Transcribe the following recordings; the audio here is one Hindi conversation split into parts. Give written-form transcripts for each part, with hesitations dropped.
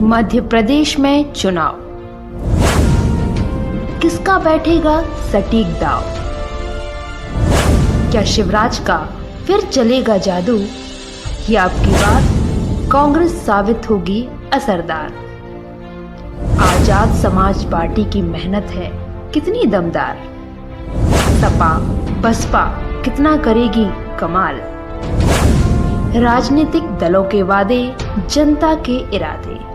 मध्य प्रदेश में चुनाव, किसका बैठेगा सटीक दाव? क्या शिवराज का फिर चलेगा जादू, या आपकी बात कांग्रेस साबित होगी असरदार? आजाद समाज पार्टी की मेहनत है कितनी दमदार, सपा बसपा कितना करेगी कमाल? राजनीतिक दलों के वादे, जनता के इरादे,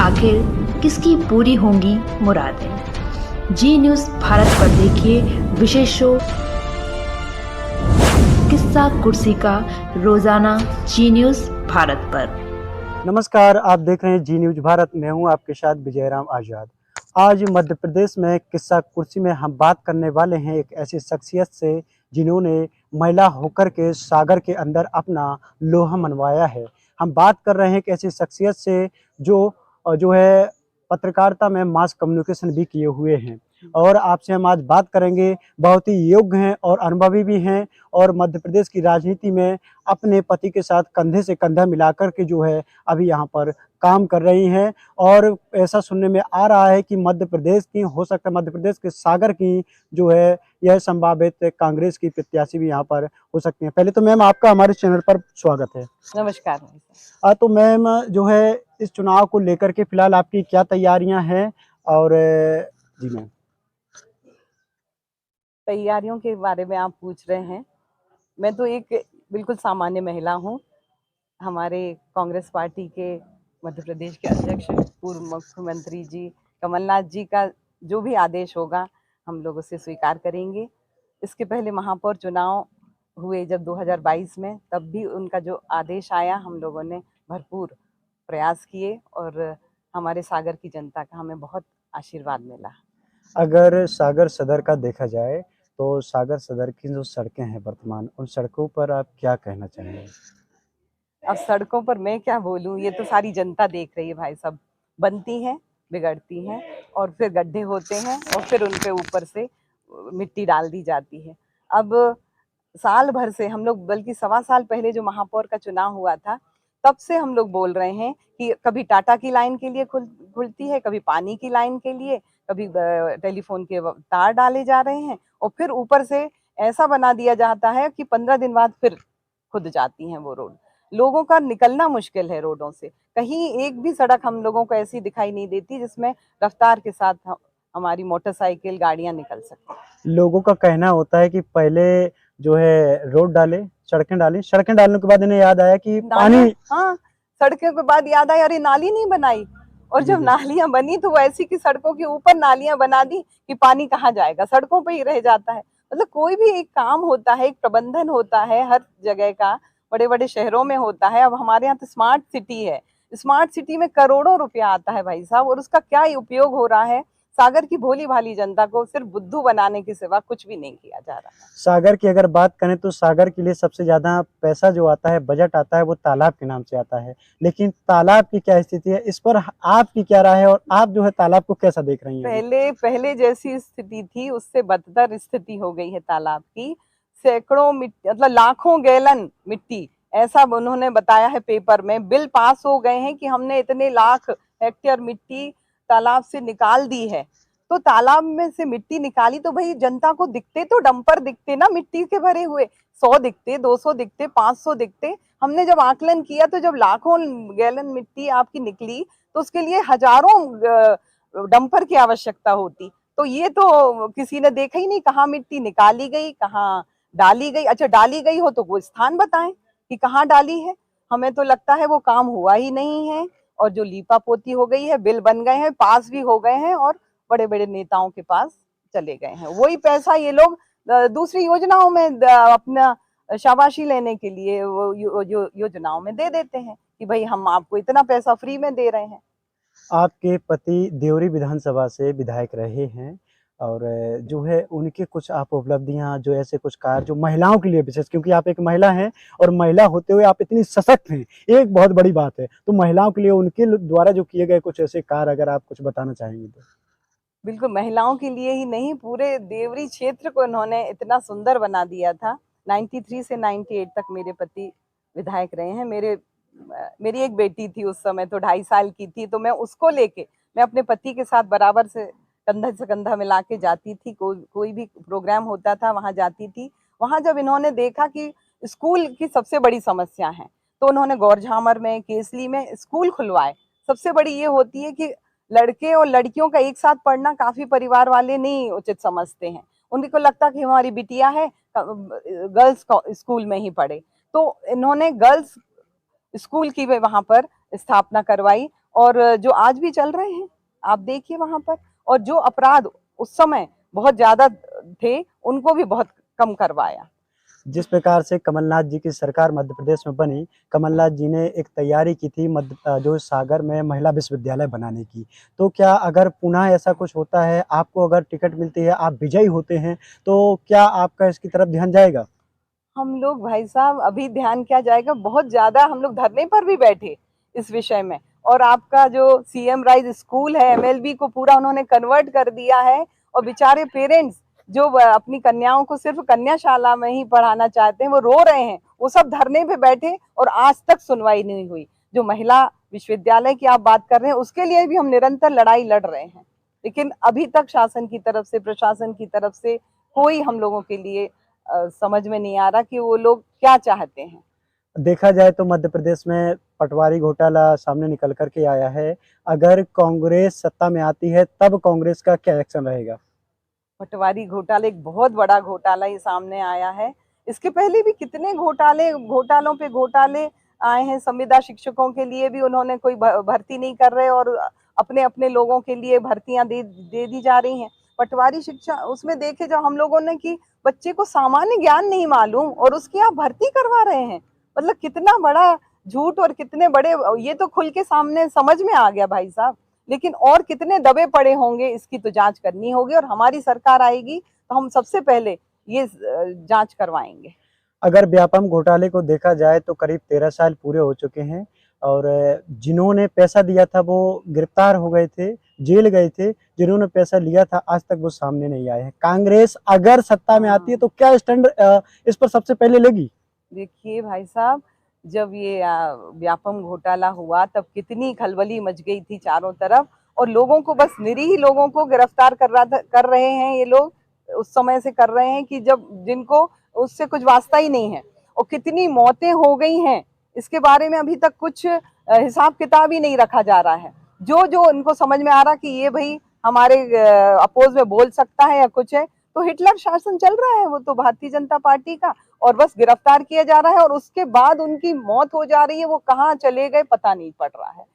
आखिर किसकी पूरी होंगी मुरादें? जी न्यूज़ भारत पर देखिए विशेष शो किस्सा कुर्सी का, रोजाना जी न्यूज़ भारत पर। नमस्कार, आप देख रहे हैं जी न्यूज़ भारत। मैं हूं आपके साथ विजयराम आजाद। आज मध्य प्रदेश में किस्सा कुर्सी में हम बात करने वाले हैं एक ऐसी शख्सियत से जिन्होंने महिला होकर के सागर के अंदर अपना लोहा मनवाया है। हम बात कर रहे हैं एक ऐसी शख्सियत से जो है पत्रकारिता में मास कम्युनिकेशन भी किए हुए हैं, और आपसे हम आज बात करेंगे। बहुत ही योग्य हैं और अनुभवी भी हैं, और मध्य प्रदेश की राजनीति में अपने पति के साथ कंधे से कंधा मिलाकर के जो है अभी यहाँ पर काम कर रही हैं। और ऐसा सुनने में आ रहा है कि मध्य प्रदेश की, हो सकता है मध्य प्रदेश के सागर की जो है यह संभावित कांग्रेस की प्रत्याशी भी यहाँ पर हो सकती हैं। पहले तो मैम आपका हमारे चैनल पर स्वागत है। नमस्कार। तो मैम जो है इस चुनाव को लेकर के फिलहाल आपकी क्या तैयारियां हैं? और जी मैम, तैयारियों के बारे में आप पूछ रहे हैं। मैं तो एक बिल्कुल सामान्य महिला हूँ। हमारे कांग्रेस पार्टी के मध्य प्रदेश के अध्यक्ष पूर्व मुख्यमंत्री जी कमलनाथ जी का जो भी आदेश होगा हम लोग उसे स्वीकार करेंगे। इसके पहले महापौर चुनाव हुए जब 2022 में, तब भी उनका जो आदेश आया हम लोगों ने भरपूर प्रयास किए और हमारे सागर की जनता का हमें बहुत आशीर्वाद मिला। अगर सागर सदर का देखा जाए तो सागर सदर की जो सड़कें हैं वर्तमान, उन सड़कों पर आप क्या कहना चाहेंगे? अब सड़कों पर मैं क्या बोलूं, ये तो सारी जनता देख रही है भाई साहब। बनती हैं, बिगड़ती हैं, और फिर गड्ढे होते हैं, और फिर उनके ऊपर से मिट्टी डाल दी जाती है। अब साल भर से हम लोग, बल्कि 1.25 साल पहले जो महापौर का चुनाव हुआ था, तब से हम लोग बोल रहे हैं कि कभी टाटा की लाइन के लिए खुलती है, कभी पानी की लाइन के लिए, कभी टेलीफोन के तार डाले जा रहे हैं, और फिर ऊपर से ऐसा बना दिया जाता है कि 15 दिन बाद फिर खुद जाती हैं वो रोड। लोगों का निकलना मुश्किल है रोडों से। कहीं एक भी सड़क हम लोगों को ऐसी दिखाई नहीं देती जिसमें रफ्तार के साथ हमारी मोटरसाइकिल, गाड़ियां निकल सकती। लोगों का कहना होता है कि पहले जो है रोड डाले, सड़कें डाली, सड़कें डालने के बाद इन्हें याद आया कि पानी, हाँ, सड़कों के बाद याद आया अरे नाली नहीं बनाई। और जब नालियां बनी तो वो ऐसी की सड़कों के ऊपर नालियां बना दी कि पानी कहाँ जाएगा, सड़कों पे ही रह जाता है। मतलब कोई भी एक काम होता है, एक प्रबंधन होता है हर जगह का, बड़े बड़े शहरों में होता है। अब हमारे यहाँ तो स्मार्ट सिटी है, स्मार्ट सिटी में करोड़ों रुपया आता है भाई साहब, और उसका क्या ही उपयोग हो रहा है? सागर की भोली भाली जनता को सिर्फ बुद्धू बनाने के सिवा कुछ भी नहीं किया जा रहा है। सागर की अगर बात करें तो सागर के लिए सबसे ज्यादा पैसा जो आता है, बजट आता है, वो तालाब के नाम से आता है। लेकिन तालाब की क्या स्थिति है, इस पर आपकी क्या राय है, और आप जो है तालाब को कैसा देख रही हैं? पहले जैसी स्थिति थी उससे बदतर स्थिति हो गई है तालाब की। सैकड़ों मिट्टी, मतलब लाखों गैलन मिट्टी, ऐसा उन्होंने बताया है पेपर में। बिल पास हो गए हैं कि हमने इतने लाख हेक्टेयर मिट्टी तालाब से निकाल दी है। तो तालाब में से मिट्टी निकाली तो भाई जनता को दिखते तो डंपर दिखते ना मिट्टी के भरे हुए, 100 दिखते, 200 दिखते, 500 दिखते। हमने जब आकलन किया तो जब लाखों गैलन मिट्टी आपकी निकली तो उसके लिए हजारों डंपर की आवश्यकता होती। तो ये तो किसी ने देखा ही नहीं, कहाँ मिट्टी निकाली गई, कहाँ डाली गई। अच्छा, डाली गई हो तो वो स्थान बताएं कि कहाँ डाली है। हमें तो लगता है वो काम हुआ ही नहीं है, और जो लीपा पोती हो गई है, बिल बन गए हैं, पास भी हो गए हैं, और बड़े बड़े नेताओं के पास चले गए हैं। वही पैसा ये लोग दूसरी योजनाओं में अपना शाबाशी लेने के लिए वो योजनाओं में दे देते हैं कि भाई हम आपको इतना पैसा फ्री में दे रहे हैं। आपके पति देवरी विधानसभा से विधायक रहे हैं, और जो है उनके कुछ आप उपलब्धियां, जो ऐसे कुछ कार्य जो महिलाओं के लिए विशेष, क्योंकि आप एक महिला हैं और महिला होते हुए आप इतनी सशक्त हैं, एक बहुत बड़ी बात है। तो महिलाओं के लिए उनके द्वारा जो किए गए कुछ ऐसे कार्य अगर आप कुछ बताना चाहेंगे तो? बिल्कुल, महिलाओं के लिए ही नहीं, पूरे देवरी क्षेत्र को इन्होंने इतना सुंदर बना दिया था। 93 से 98 तक मेरे पति विधायक रहे हैं। मेरे मेरी एक बेटी थी उस समय, तो 2.5 साल की थी, तो मैं उसको लेके मैं अपने पति के साथ बराबर से कंधा से कंधा मिला के जाती थी। कोई भी प्रोग्राम होता था वहां जाती थी। वहां जब इन्होंने देखा कि स्कूल की सबसे बड़ी समस्या है, तो उन्होंने गौरझामर में, केसली में स्कूल खुलवाए। सबसे बड़ी ये होती है कि लड़के और लड़कियों का एक साथ पढ़ना काफी परिवार वाले नहीं उचित समझते हैं। उनको लगता कि हमारी बिटिया है गर्ल्स स्कूल में ही पढ़े, तो इन्होंने गर्ल्स स्कूल की भी वहां पर स्थापना करवाई, और जो आज भी चल रहे हैं आप देखिए वहां पर। और जो अपराध उस समय बहुत ज्यादा थे उनको भी बहुत कम करवाया। जिस प्रकार से कमलनाथ जी की सरकार मध्य प्रदेश में बनी, कमलनाथ जी ने एक तैयारी की थी जो सागर में महिला विश्वविद्यालय बनाने की। तो क्या अगर पुनः ऐसा कुछ होता है, आपको अगर टिकट मिलती है, आप विजयी होते हैं, तो क्या आपका इसकी तरफ ध्यान जाएगा? हम लोग भाई साहब अभी ध्यान क्या जाएगा, बहुत ज्यादा हम लोग धरने पर भी बैठे इस विषय में। और आपका जो सीएम राइज स्कूल है, एमएलबी को पूरा उन्होंने कन्वर्ट कर दिया है, और बेचारे पेरेंट्स जो अपनी कन्याओं को सिर्फ कन्याशाला में ही पढ़ाना चाहते हैं वो रो रहे हैं। वो सब धरने पे बैठे और आज तक सुनवाई नहीं हुई। जो महिला विश्वविद्यालय की आप बात कर रहे हैं उसके लिए भी हम निरंतर लड़ाई लड़ रहे हैं, लेकिन अभी तक शासन की तरफ से, प्रशासन की तरफ से कोई हम लोगों के लिए समझ में नहीं आ रहा कि वो लोग क्या चाहते हैं। देखा जाए तो मध्य प्रदेश में पटवारी घोटाला सामने निकल कर के आया है। अगर कांग्रेस सत्ता में आती है, तब कांग्रेस का क्या एक्शन रहेगा? पटवारी घोटाला एक बहुत बड़ा घोटाला ही सामने आया है। इसके पहले भी कितने घोटालों पे घोटाले आए हैं। संविदा शिक्षकों के लिए भी उन्होंने कोई भर्ती नहीं कर रहे, और अपने अपने लोगों के लिए भर्तियां दे दी जा रही हैं। पटवारी शिक्षा उसमें देखे जब हम लोगों ने कि बच्चे को सामान्य ज्ञान नहीं मालूम और उसकी आप भर्ती करवा रहे हैं, मतलब कितना बड़ा झूठ और कितने बड़े, ये तो खुल के सामने समझ में आ गया भाई साहब। लेकिन और कितने दबे पड़े होंगे इसकी तो जांच करनी होगी, और हमारी सरकार आएगी तो हम सबसे पहले ये जांच करवाएंगे। अगर व्यापम घोटाले को देखा जाए तो करीब 13 साल पूरे हो चुके हैं, और जिन्होंने पैसा दिया था वो गिरफ्तार हो गए थे, जेल गए थे। जिन्होंने पैसा लिया था आज तक वो सामने नहीं आए हैं। कांग्रेस अगर सत्ता में आती है तो क्या स्टैंड इस पर सबसे पहले लेगी? देखिए भाई साहब, जब ये व्यापम घोटाला हुआ तब कितनी खलबली मच गई थी चारों तरफ, और लोगों को, बस निरीह लोगों को गिरफ्तार कर रहे हैं ये लोग। उस समय से कर रहे हैं कि जब जिनको उससे कुछ वास्ता ही नहीं है। और कितनी मौतें हो गई हैं इसके बारे में अभी तक कुछ हिसाब किताब ही नहीं रखा जा रहा है। जो जो उनको समझ में आ रहा कि ये भाई हमारे अपोज में बोल सकता है या कुछ है, तो हिटलर शासन चल रहा है वो तो भारतीय जनता पार्टी का, और बस गिरफ्तार किया जा रहा है और उसके बाद उनकी मौत हो जा रही है। वो कहाँ चले गए पता नहीं पड़ रहा है।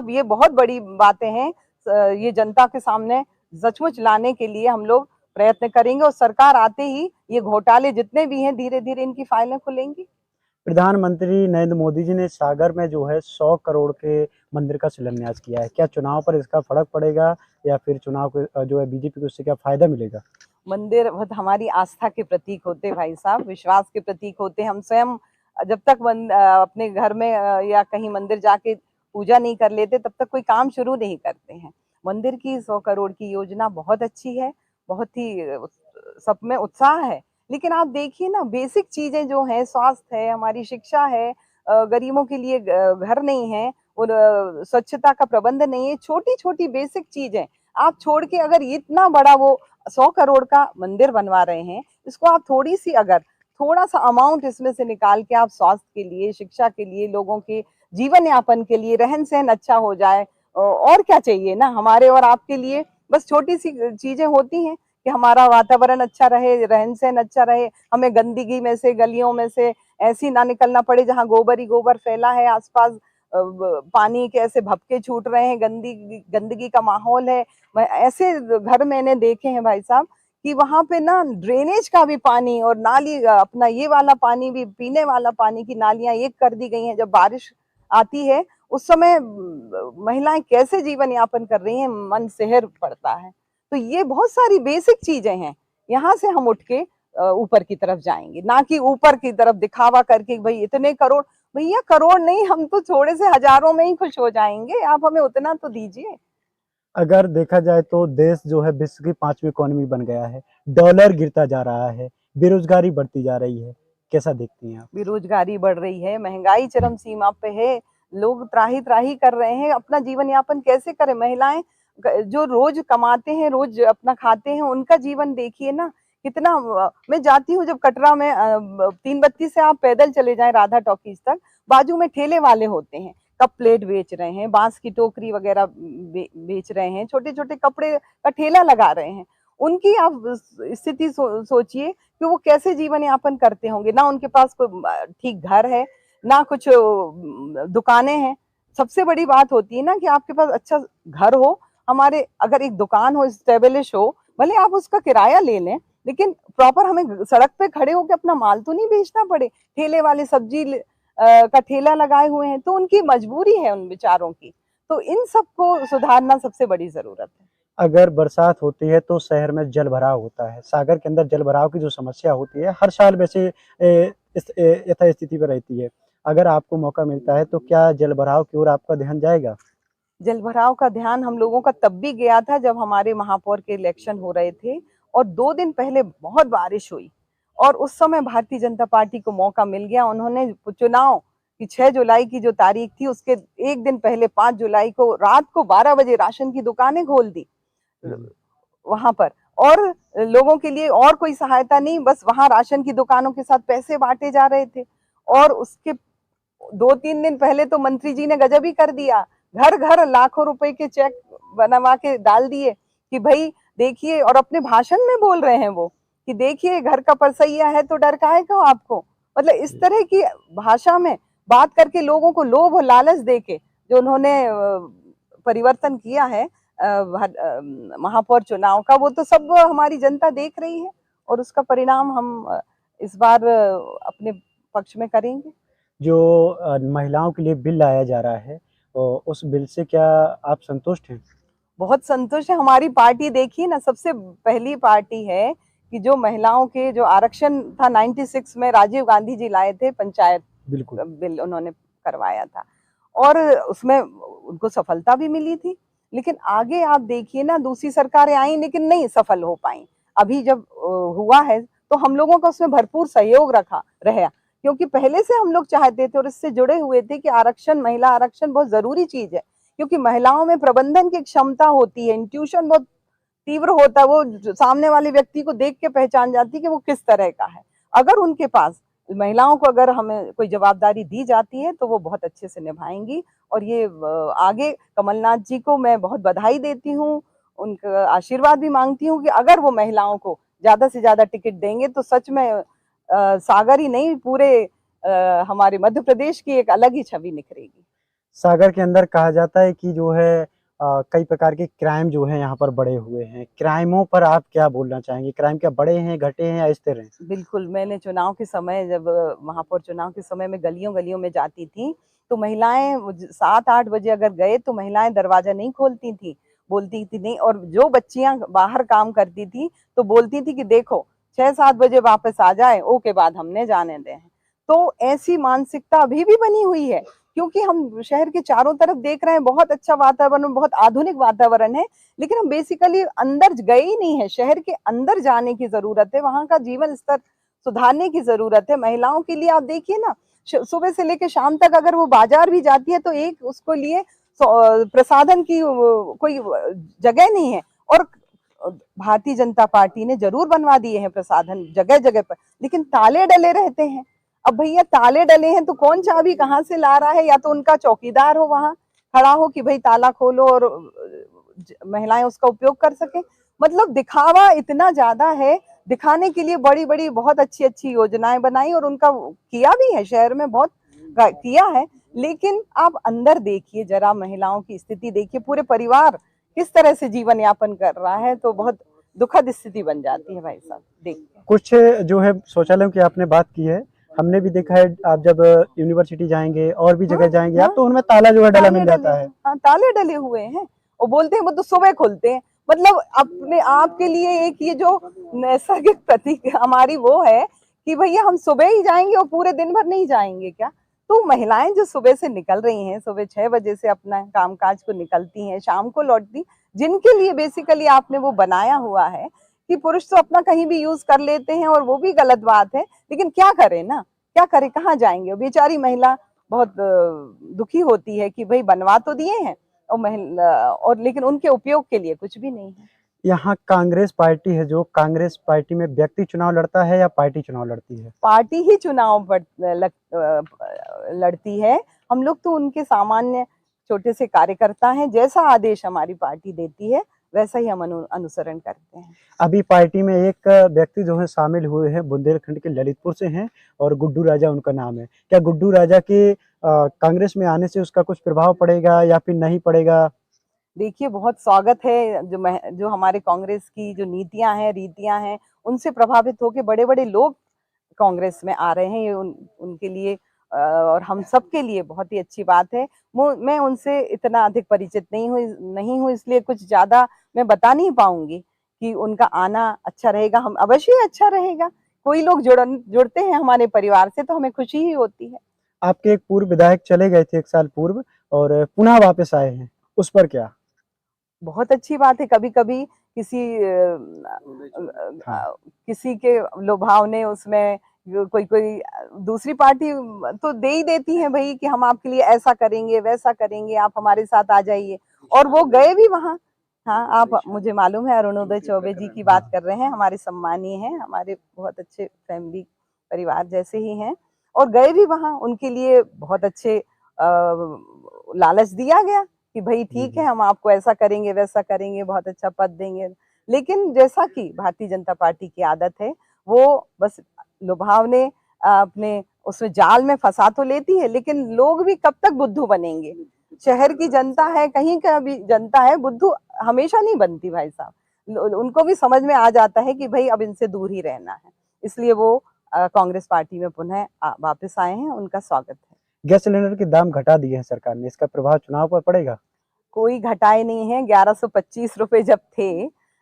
ये बहुत बड़ी बातें हैं। ये जनता के सामने सचमुच लाने के लिए हम लोग प्रयत्न करेंगे, और सरकार आते ही ये घोटाले जितने भी हैं धीरे धीरे इनकी फाइलें खुलेंगी। प्रधानमंत्री नरेंद्र मोदी जी ने सागर में जो है 100 करोड़ के मंदिर का शिलान्यास किया है। क्या चुनाव पर इसका फर्क पड़ेगा, या फिर चुनाव को जो है बीजेपी को उससे क्या फायदा मिलेगा? मंदिर बहुत हमारी आस्था के प्रतीक होते भाई साहब, विश्वास के प्रतीक होते। हम स्वयं जब तक अपने घर में या कहीं मंदिर जाके पूजा नहीं कर लेते तब तक कोई काम शुरू नहीं करते हैं। मंदिर की 100 करोड़ की योजना बहुत अच्छी है, बहुत ही सब में उत्साह है। लेकिन आप देखिए ना, बेसिक चीजें जो हैं, स्वास्थ्य है, हमारी शिक्षा है, गरीबों के लिए घर नहीं है, और स्वच्छता का प्रबंध नहीं है, छोटी छोटी बेसिक चीजें आप छोड़ के अगर इतना बड़ा वो 100 करोड़ का मंदिर बनवा रहे हैं, इसको आप थोड़ी सी अगर थोड़ा सा अमाउंट इसमें से निकाल के आप स्वास्थ्य के लिए, शिक्षा के लिए, लोगों के जीवन यापन के लिए, रहन सहन अच्छा हो जाए, और क्या चाहिए ना हमारे और आपके लिए। बस छोटी सी चीजें होती हैं कि हमारा वातावरण अच्छा रहे, रहन सहन अच्छा रहे, हमें गंदगी में से, गलियों में से ऐसी ना निकलना पड़े जहाँ गोबर ही गोबर फैला है आसपास, पानी के ऐसे भपके छूट रहे हैं, गंदगी का माहौल है। ऐसे घर मैंने देखे हैं भाई साहब कि वहां पे ना ड्रेनेज का भी पानी और नाली, अपना ये वाला पानी भी, पीने वाला पानी की नालियां एक कर दी गई हैं। जब बारिश आती है उस समय महिलाएं कैसे जीवन यापन कर रही हैं, मन सिहर पड़ता है। तो ये बहुत सारी बेसिक चीजें हैं। यहाँ से हम उठ के ऊपर की तरफ जाएंगे, ना कि ऊपर की तरफ दिखावा करके भाई इतने करोड़। भैया करोड़ नहीं, हम तो थोड़े से हजारों में ही खुश हो जाएंगे, आप हमें उतना तो दीजिए। अगर देखा जाए तो देश जो है विश्व की 5वीं इकोनॉमी बन गया है, डॉलर गिरता जा रहा है, बेरोजगारी बढ़ती जा रही है। कैसा देखती हैं आप? बेरोजगारी बढ़ रही है, महंगाई चरम सीमा पे है, लोग त्राही त्राही कर रहे हैं, अपना जीवन यापन कैसे करें? महिलाएं जो रोज कमाते हैं, रोज अपना खाते हैं, उनका जीवन देखिए ना कितना। मैं जाती हूँ जब कटरा में 3 बत्ती से आप पैदल चले जाएं राधा टॉकीज तक, बाजू में ठेले वाले होते हैं, कप प्लेट बेच रहे हैं, बांस की टोकरी वगैरह बेच रहे हैं, छोटे छोटे कपड़े का ठेला लगा रहे हैं। उनकी आप स्थिति सोचिए कि वो कैसे जीवन यापन करते होंगे। ना उनके पास कोई ठीक घर है, ना कुछ दुकानें हैं। सबसे बड़ी बात होती है ना कि आपके पास अच्छा घर हो, हमारे अगर एक दुकान हो, स्टेब्लिश हो, भले आप उसका किराया ले लें, लेकिन प्रॉपर हमें सड़क पे खड़े होकर अपना माल तो नहीं बेचना पड़े। ठेले वाले सब्जी का ठेला लगाए हुए हैं, तो उनकी मजबूरी है उन बेचारों की। तो इन सबको सुधारना सबसे बड़ी जरूरत है। अगर बरसात होती है तो शहर में जल भराव होता है। सागर के अंदर जल भराव की जो समस्या होती है हर साल वैसे इस यथास्थिति पर रहती है। अगर आपको मौका मिलता है तो क्या जल भराव की ओर आपका ध्यान जाएगा? जल भराव का ध्यान हम लोगों का तब भी गया था जब हमारे महापौर के इलेक्शन हो रहे थे, और 2 दिन पहले बहुत बारिश हुई, और उस समय भारतीय जनता पार्टी को मौका मिल गया। उन्होंने चुनाव की 6 जुलाई की जो तारीख थी, उसके एक दिन पहले 5 जुलाई को रात को 12 बजे राशन की दुकानें खोल दी वहां पर, और लोगों के लिए और कोई सहायता नहीं, बस वहां राशन की दुकानों के साथ पैसे बांटे जा रहे थे। और उसके 2-3 दिन पहले तो मंत्री जी ने गजब ही कर दिया, घर घर लाखों रुपए के चेक बनवा के डाल दिए कि भाई देखिए, और अपने भाषण में बोल रहे हैं वो कि देखिए घर का परसैया है तो डर काहे को आपको। मतलब इस तरह की भाषा में बात करके लोगों को लोभ और लालच देके जो उन्होंने परिवर्तन किया है महापौर चुनाव का, वो तो सब हमारी जनता देख रही है, और उसका परिणाम हम इस बार अपने पक्ष में करेंगे। जो महिलाओं के लिए बिल लाया जा रहा है, उस बिल से क्या आप संतुष्ट हैं? बहुत संतुष्ट है। हमारी पार्टी देखिए ना, सबसे पहली पार्टी है कि जो महिलाओं के जो आरक्षण था 96 में राजीव गांधी जी लाए थे, पंचायत बिल्कुल बिल उन्होंने करवाया था, और उसमें उनको सफलता भी मिली थी। लेकिन आगे आप देखिए ना, दूसरी सरकारें आई लेकिन नहीं सफल हो पाई। अभी जब हुआ है तो हम लोगों का उसमें भरपूर सहयोग रहा, क्योंकि पहले से हम लोग चाहते थे और इससे जुड़े हुए थे कि आरक्षण, महिला आरक्षण बहुत जरूरी चीज है, क्योंकि महिलाओं में प्रबंधन की क्षमता होती है, इंट्यूशन बहुत तीव्र होता है, वो सामने वाले व्यक्ति को देख के पहचान जाती है कि वो किस तरह का है। अगर उनके पास, महिलाओं को अगर हमें कोई जवाबदारी दी जाती है तो वो बहुत अच्छे से निभाएंगी। और ये आगे कमलनाथ जी को मैं बहुत बधाई देती हूँ, उनका आशीर्वाद भी मांगती हूँ कि अगर वो महिलाओं को ज्यादा से ज्यादा टिकट देंगे तो सच में सागर ही नहीं, पूरे हमारे मध्य प्रदेश की एक अलग ही छवि निखरेगी। सागर के अंदर कहा जाता है कि जो है कई प्रकार के क्राइम जो है यहाँ पर बढ़े हुए हैं। क्राइमों पर आप क्या बोलना चाहेंगे? क्राइम क्या बढ़े हैं, घटे हैं या स्थिर हैं? बिल्कुल, मैंने चुनाव के समय, जब महापौर चुनाव के समय में गलियों गलियों में जाती थी, तो महिलाएं 7-8 बजे अगर गए तो महिलाएं दरवाजा नहीं खोलती थी, बोलती थी नहीं। और जो बच्चियां बाहर काम करती थी तो बोलती थी कि देखो 6-7 बजे वापस आ जाए, ओके बाद हमने जाने दे हैं। तो ऐसी मानसिकता अभी भी बनी हुई है, क्योंकि हम शहर के चारों तरफ देख रहे हैं, बहुत अच्छा वातावरण, बहुत आधुनिक वातावरण है, लेकिन हम बेसिकली अंदर गए ही नहीं है। शहर के अंदर जाने की जरूरत है, वहां का जीवन स्तर सुधारने की जरूरत है। महिलाओं के लिए आप देखिए ना, सुबह से लेकर शाम तक अगर वो बाजार भी जाती है तो एक उसको लिए प्रसाधन की कोई जगह नहीं है। और भारतीय जनता पार्टी ने जरूर बनवा दिए हैं प्रसाधन जगह जगह पर, लेकिन ताले डले रहते हैं। अब भैया ताले डले हैं तो कौन चाबी कहाँ से ला रहा है? या तो उनका चौकीदार हो वहां खड़ा हो कि भाई ताला खोलो और महिलाएं उसका उपयोग कर सके। मतलब दिखावा इतना ज्यादा है, दिखाने के लिए बड़ी बड़ी बहुत अच्छी अच्छी योजनाएं बनाई, और उनका किया भी है, शहर में बहुत किया है। लेकिन आप अंदर देखिए जरा, महिलाओं की स्थिति देखिए, पूरे परिवार किस तरह से जीवन यापन कर रहा है, तो बहुत दुखद स्थिति बन जाती है भाई साहब देखिए। कुछ जो है शौचालयों की आपने बात की है, हमने भी देखा है आप जब यूनिवर्सिटी जाएंगे और भी जगह जाएंगे आप, तो उनमें ताला जो है डला मिल जाता है। हाँ, ताले डले हुए हैं, और बोलते हैं वो तो सुबह खुलते हैं। मतलब अपने आप के लिए एक ये जो नैसर्गिक प्रतीक हमारी वो है कि भैया हम सुबह ही जाएंगे और पूरे दिन भर नहीं जाएंगे क्या? तो महिलाएं जो सुबह से निकल रही हैं, सुबह 6 बजे से अपना कामकाज को निकलती हैं, शाम को लौटती, जिनके लिए बेसिकली आपने वो बनाया हुआ है कि पुरुष तो अपना कहीं भी यूज कर लेते हैं और वो भी गलत बात है, लेकिन क्या करें ना, क्या करें, कहाँ जाएंगे। बेचारी महिला बहुत दुखी होती है कि भाई बनवा तो दिए हैं और महिला और लेकिन उनके उपयोग के लिए कुछ भी नहीं है। यहाँ कांग्रेस पार्टी है, जो कांग्रेस पार्टी में व्यक्ति चुनाव लड़ता है या पार्टी चुनाव लड़ती है? पार्टी ही चुनाव लड़ती है। हम लोग तो उनके सामान्य छोटे से कार्यकर्ता हैं, जैसा आदेश हमारी पार्टी देती है वैसा ही हम अनुसरण करते हैं। अभी पार्टी में एक व्यक्ति जो है शामिल हुए हैं, बुंदेलखंड के ललितपुर से हैं और गुड्डू राजा उनका नाम है। क्या गुड्डू राजा के कांग्रेस में आने से उसका कुछ प्रभाव पड़ेगा या फिर नहीं पड़ेगा? देखिए, बहुत स्वागत है। जो हमारे कांग्रेस की जो नीतियां हैं, रीतियां हैं, उनसे प्रभावित होकर बड़े बड़े लोग कांग्रेस में आ रहे हैं। ये उनके लिए और हम सब के लिए बहुत ही अच्छी बात है। मैं उनसे इतना अधिक परिचित नहीं हूँ, इसलिए कुछ ज्यादा मैं बता नहीं पाऊंगी कि उनका आना अच्छा रहेगा। हम अवश्य अच्छा रहेगा। कोई लोग जुड़ते हैं हमारे परिवार से तो हमें खुशी ही होती है। आपके एक पूर्व विधायक चले गए थे 1 साल पूर्व और पुनः वापस आए हैं, उस पर क्या? बहुत अच्छी बात है। कभी कभी किसी के लोभाव ने उसमें कोई दूसरी पार्टी तो दे ही देती है भाई कि हम आपके लिए ऐसा करेंगे वैसा करेंगे, आप हमारे साथ आ जाइए, और वो गए भी वहां। हाँ, आप मुझे मालूम है अरुणोदय चौबे जी की बात कर रहे हैं, हमारे सम्मानीय हैं, हमारे बहुत अच्छे फैमिली परिवार जैसे ही हैं, और गए भी वहां। उनके लिए बहुत अच्छे लालच दिया गया कि भाई ठीक है, हम आपको ऐसा करेंगे वैसा करेंगे, बहुत अच्छा पद देंगे। लेकिन जैसा कि भारतीय जनता पार्टी की आदत है, वो बस लुभावने अपने उसमें जाल में फंसा तो लेती है, लेकिन लोग भी कब तक बुद्धू बनेंगे। शहर की जनता है, कहीं का भी जनता है, बुद्धू हमेशा नहीं बनती भाई साहब। उनको भी समझ में आ जाता है कि भाई अब इनसे दूर ही रहना है, इसलिए वो कांग्रेस पार्टी में पुनः वापस आए हैं। उनका स्वागत है। गैस सिलेंडर के दाम घटा दिए हैं सरकार ने, इसका प्रभाव चुनाव पर पड़ेगा? कोई घटाए नहीं है। 1125 रुपए जब थे,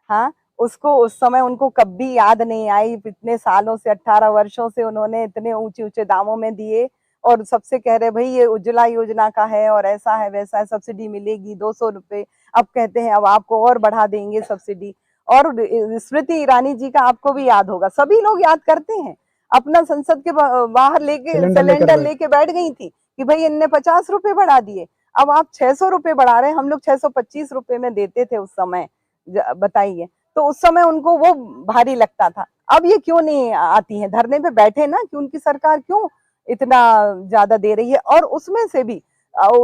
हाँ, उसको उस समय उनको कभी याद नहीं आई। इतने सालों से, 18 वर्षों से उन्होंने इतने ऊंचे ऊंचे दामों में दिए, और सबसे कह रहे भाई ये उज्ज्वला योजना का है और ऐसा है वैसा है, सब्सिडी मिलेगी 200 रुपए। अब कहते हैं अब आपको और बढ़ा देंगे सब्सिडी। और स्मृति ईरानी जी का आपको भी याद होगा, सभी लोग याद करते हैं, अपना संसद के बाहर सिलेंडर लेके बैठ गई थी कि भाई इनने 50 रुपए बढ़ा दिए, अब आप 600 रुपए बढ़ा रहे हैं। हम लोग 625 रुपए में देते थे उस समय, बताइए। तो उस समय उनको वो भारी लगता था। अब ये क्यों नहीं आती है, धरने पे बैठे ना कि उनकी सरकार क्यों इतना ज्यादा दे रही है। और उसमें से भी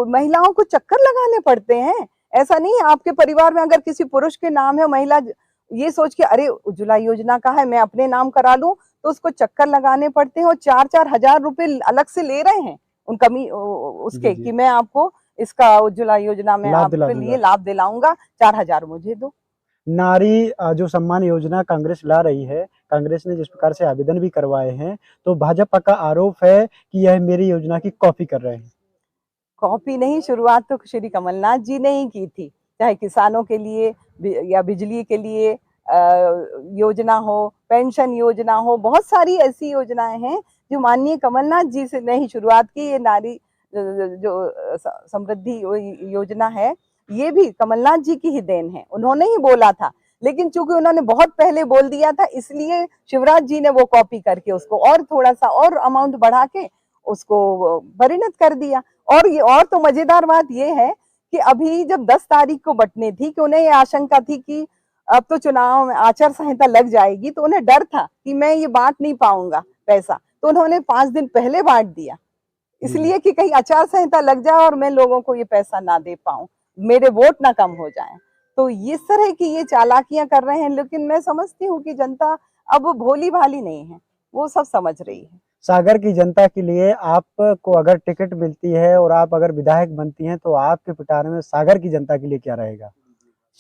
महिलाओं को चक्कर लगाने पड़ते हैं। ऐसा नहीं है, आपके परिवार में अगर किसी पुरुष के नाम है, महिला ये सोच के अरे उज्ज्वला योजना का है मैं अपने नाम करा लूं, तो उसको चक्कर लगाने पड़ते हैं और 4-4 हजार रुपए अलग से ले रहे हैं उन कमी उसके कि मैं आपको इसका उज्ज्वला योजना में आपके लिए लाभ दिलाऊंगा, 4,000 मुझे दो। नारी जो सम्मान योजना कांग्रेस ला रही है, कांग्रेस ने जिस प्रकार से आवेदन भी करवाए हैं, तो भाजपा का आरोप है कि यह मेरी योजना की कॉपी कर रहे हैं। कॉपी नहीं, शुरुआत तो श्री कमलनाथ जी ने ही की थी। चाहे किसानों के लिए या बिजली के लिए योजना हो, पेंशन योजना हो, बहुत सारी ऐसी योजनाएं हैं जो माननीय कमलनाथ जी से ने ही शुरुआत की। ये नारी जो समृद्धि योजना है, ये भी कमलनाथ जी की ही देन है, उन्होंने ही बोला था। लेकिन चूंकि उन्होंने बहुत पहले बोल दिया था, इसलिए शिवराज जी ने वो कॉपी करके उसको और थोड़ा सा और अमाउंट बढ़ा के उसको परिणत कर दिया। और ये और तो मजेदार बात ये है कि अभी जब 10 तारीख को बंटने थी, कि उन्हें ये आशंका थी कि अब तो चुनाव में आचार संहिता लग जाएगी, तो उन्हें डर था कि मैं ये बांट नहीं पाऊंगा पैसा, तो उन्होंने 5 दिन पहले बांट दिया, इसलिए कि कहीं आचार संहिता लग जाए और मैं लोगों को ये पैसा ना दे पाऊं, मेरे वोट ना कम हो जाए। तो इस तरह की ये चालाकियां कर रहे हैं। लेकिन मैं समझती हूँ कि जनता अब भोली भाली नहीं है, वो सब समझ रही है। सागर की जनता के लिए आपको अगर टिकट मिलती है और आप अगर विधायक बनती हैं, तो आपके पिटारे में सागर की जनता के लिए क्या रहेगा?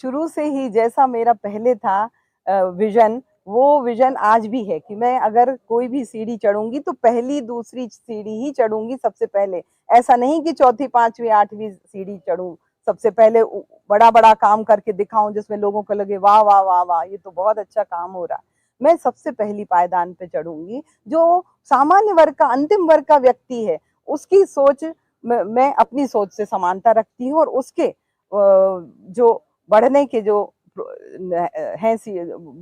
शुरू से ही जैसा मेरा पहले था विजन, वो विजन आज भी है कि मैं अगर कोई भी सीढ़ी चढ़ूंगी तो पहली दूसरी सीढ़ी ही चढ़ूंगी सबसे पहले। ऐसा नहीं कि चौथी, पांचवी, आठवीं सीढ़ी चढ़ूं, सबसे पहले बड़ा बड़ा काम करके दिखाऊं जिसमें लोगों को लगे वाह वाह वाह वाह ये तो बहुत अच्छा काम हो रहा है। मैं सबसे पहली पायदान पे चढ़ूंगी। जो सामान्य वर्ग का, अंतिम वर्ग का व्यक्ति है, उसकी सोच मैं अपनी सोच से समानता रखती हूँ, और उसके जो बढ़ने के जो हैं,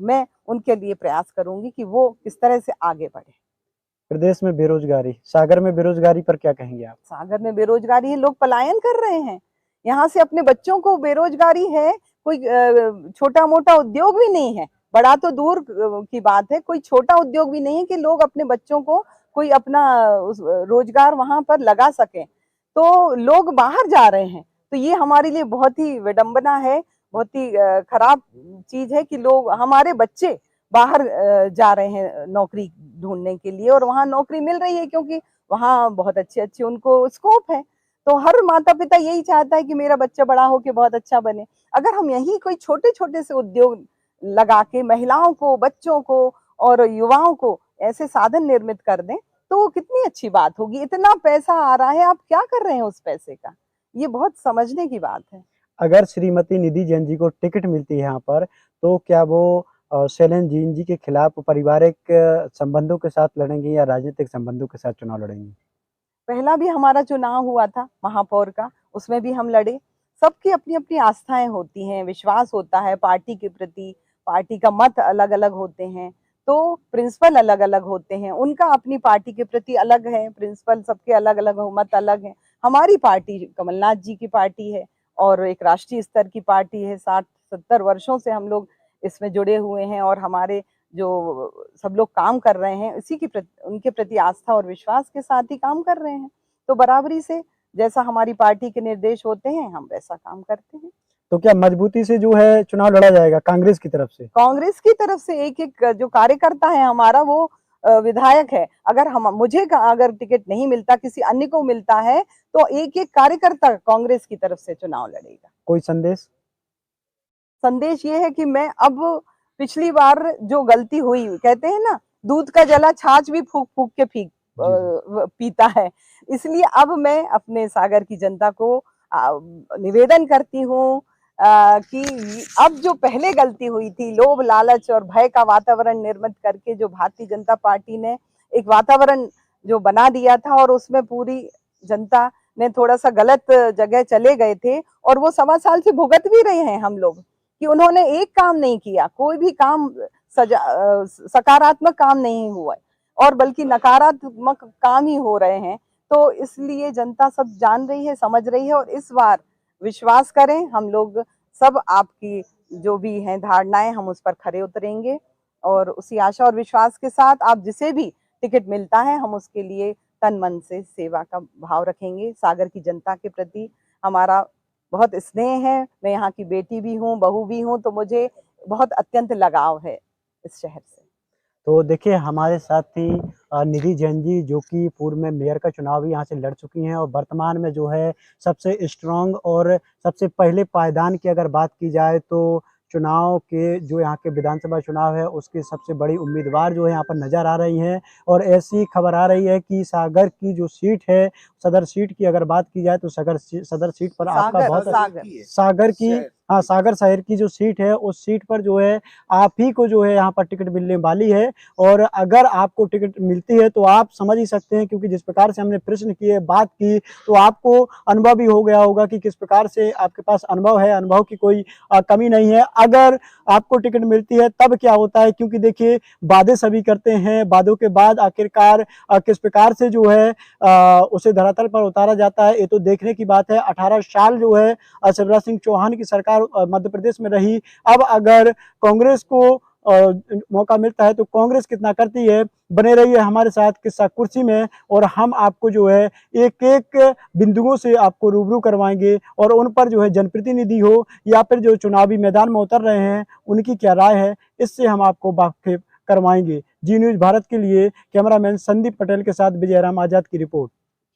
मैं उनके लिए प्रयास करूंगी कि वो किस तरह से आगे बढ़े। प्रदेश में बेरोजगारी, सागर में बेरोजगारी पर क्या कहेंगे आप? सागर में बेरोजगारी है, लोग पलायन कर रहे हैं यहाँ से, अपने बच्चों को बेरोजगारी है, कोई छोटा मोटा उद्योग भी नहीं है, बड़ा तो दूर की बात है, कोई छोटा उद्योग भी नहीं है कि लोग अपने बच्चों को कोई अपना रोजगार वहां पर लगा सके, तो लोग बाहर जा रहे हैं। तो ये हमारे लिए बहुत ही विडंबना है, बहुत ही खराब चीज है कि लोग, हमारे बच्चे बाहर जा रहे हैं नौकरी ढूंढने के लिए, और वहां नौकरी मिल रही है क्योंकि वहां बहुत अच्छे अच्छे उनको स्कोप है। तो हर माता पिता यही चाहता है कि मेरा बच्चा बड़ा होके बहुत अच्छा बने। अगर हम यही कोई छोटे छोटे से उद्योग लगा के महिलाओं को, बच्चों को और युवाओं को ऐसे साधन निर्मित कर दें तो वो कितनी अच्छी बात होगी। इतना पैसा आ रहा है, आप क्या कर रहे हैं उस पैसे का, ये बहुत समझने की बात है। अगर श्रीमती निधि जैन जी को टिकट मिलती है यहाँ पर, तो क्या वो शैलेंद्र जीन जी के खिलाफ पारिवारिक संबंधों के साथ लड़ेंगी या राजनीतिक संबंधों के साथ चुनाव लड़ेंगी? पहला भी हमारा चुनाव हुआ था महापौर का, उसमें भी हम लड़े। सबकी अपनी अपनी आस्थाएं होती हैं, विश्वास होता है पार्टी के प्रति, पार्टी का मत अलग अलग होते हैं, तो प्रिंसिपल अलग अलग होते हैं, उनका अपनी पार्टी के प्रति अलग है प्रिंसिपल, सबके अलग अलग मत अलग है। हमारी पार्टी कमलनाथ जी की पार्टी है और एक राष्ट्रीय स्तर की पार्टी है, 60-70 वर्षों से हम लोग इसमें जुड़े हुए हैं, और हमारे जो सब लोग काम कर रहे हैं इसी की उनके प्रति आस्था और विश्वास के साथ ही काम कर रहे हैं। तो बराबरी से जैसा हमारी पार्टी के निर्देश होते हैं हम वैसा काम करते हैं। तो क्या मजबूती से जो है चुनाव लड़ा जाएगा कांग्रेस की तरफ से? कांग्रेस की तरफ से एक एक जो कार्यकर्ता है हमारा, वो विधायक है। अगर मुझे अगर टिकट नहीं मिलता, किसी अन्य को मिलता है, तो एक एक कार्यकर्ता कांग्रेस की तरफ से चुनाव लड़ेगा। कोई संदेश? संदेश ये है कि मैं अब, पिछली बार जो गलती हुई, कहते हैं ना दूध का जला छाछ भी फूक फूक के पीता है, इसलिए अब मैं अपने सागर की जनता को निवेदन करती हूँ कि अब जो पहले गलती हुई थी, लोभ लालच और भय का वातावरण निर्मित करके जो भारतीय जनता पार्टी ने एक वातावरण जो बना दिया था, और उसमें पूरी जनता ने थोड़ा सा गलत जगह चले गए थे, और वो 1.25 साल से भुगत भी रहे हैं हम लोग कि उन्होंने एक काम नहीं किया, कोई भी काम सकारात्मक काम नहीं हुआ, और बल्कि नकारात्मक काम ही हो रहे हैं। तो इसलिए जनता सब जान रही है, समझ रही है, और इस बार विश्वास करें, हम लोग सब आपकी जो भी हैं धारणाएं, हम उस पर खरे उतरेंगे, और उसी आशा और विश्वास के साथ आप जिसे भी टिकट मिलता है, हम उसके लिए तन मन से सेवा का भाव रखेंगे। सागर की जनता के प्रति हमारा बहुत स्नेह है, मैं यहाँ की बेटी भी हूँ, बहू भी हूँ, तो मुझे बहुत अत्यंत लगाव है इस शहर से। तो देखिए हमारे साथ ही निधि जैन जी, जो कि पूर्व में मेयर का चुनाव भी यहाँ से लड़ चुकी हैं, और वर्तमान में जो है सबसे स्ट्रांग और सबसे पहले पायदान की अगर बात की जाए तो चुनाव के, जो यहाँ के विधानसभा चुनाव है उसकी सबसे बड़ी उम्मीदवार जो है यहाँ पर नज़र आ रही हैं। और ऐसी खबर आ रही है कि सागर की जो सीट है, सदर सीट की अगर बात की जाए तो सदर सीट पर आपका बहुत सागर की, हाँ, सागर शहर की जो सीट है उस सीट पर जो है आप ही को जो है यहाँ पर टिकट मिलने वाली है। और अगर आपको टिकट मिलती है तो आप समझ ही सकते हैं, क्योंकि जिस प्रकार से हमने प्रश्न किए, बात की, तो आपको अनुभव भी हो गया होगा कि किस प्रकार से आपके पास अनुभव है, अनुभव की कोई कमी नहीं है। अगर आपको टिकट मिलती है तब क्या होता है, क्योंकि देखिए वादे सभी करते हैं, वादों के बाद आखिरकार किस प्रकार से जो है उसे धरातल पर उतारा जाता है, ये तो देखने की बात है। 18 साल जो है शिवराज सिंह चौहान की सरकार मध्य प्रदेश में रही। अब अगर कांग्रेस को मौका मिलता है तो कांग्रेस कितना करती है। बने रहिए हमारे साथ किस्सा कुर्सी में, और हम आपको जो है एक एक बिंदुओं से आपको रूबरू करवाएंगे, और उन पर जो है जनप्रतिनिधि हो या फिर जो चुनावी मैदान में उतर रहे हैं उनकी क्या राय है, इससे हम आपको वाकिफ करवाएंगे। जी न्यूज़ भारत के लिए कैमरामैन संदीप पटेल के साथ विजयराम आजाद की रिपोर्ट।